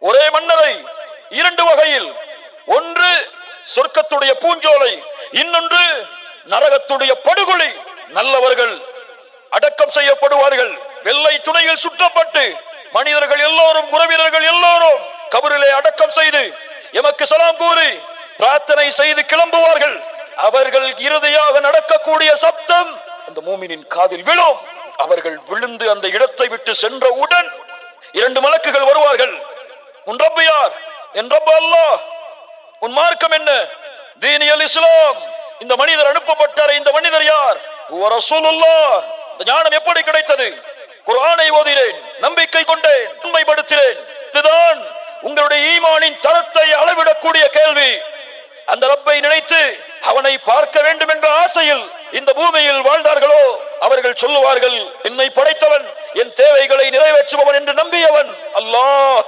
ஒரே மன்னரை இரண்டு வகையில், ஒன்று சொர்க்கத்துடைய பூஞ்சோலை, இன்னொன்று நரகத்துடைய படுகொலை. நல்லவர்கள் அடக்கம் செய்யப்படுவார்கள், வெள்ளை துணையில் சுற்றப்பட்டு மனிதர்கள் எல்லோரும், உறவினர்கள் எல்லோரும் கபரிலே அடக்கம் செய்து எமக்கு சலாம் கூறி பிரார்த்தனை செய்து கிளம்புவார்கள். அவர்கள் இறுதியாக நடக்கக்கூடிய சப்தம் அந்த மூமினின் காதில் விழும். அவர்கள் விழுந்து அந்த இடத்தை விட்டு சென்றவுடன் இரண்டு மலக்குகள் வருவார்கள். உன் ரப்பு யார்? என் ரப்பு அல்லாஹ். உன் மார்க்கம் என்ன? தீனியல் இஸ்லாம். இந்த மனிதர் அனுப்பப்பட்டார், இந்த மனிதர் யார்? ரசூலுல்லாஹ். இந்த ஞானம் எப்படி கிடைத்தது? குர்ஆனை ஓதினேன், நம்பிக்கை கொண்டேன், உண்மைப்படுத்தினேன். இதுதான் உங்களுடைய ஈமானின் தரத்தை அளவிடக்கூடிய கேள்வி. அந்த ரப்பை நினைத்து அவனை பார்க்க வேண்டும் என்ற ஆசையில் இந்த பூமியில் வாழ்ந்தார்களோ அவர்கள் சொல்லுவார்கள், என்னை படைத்தவன், என் தேவைகளை நிறைவேற்றுபவன் என்று நம்பியவன் அல்லாஹ்.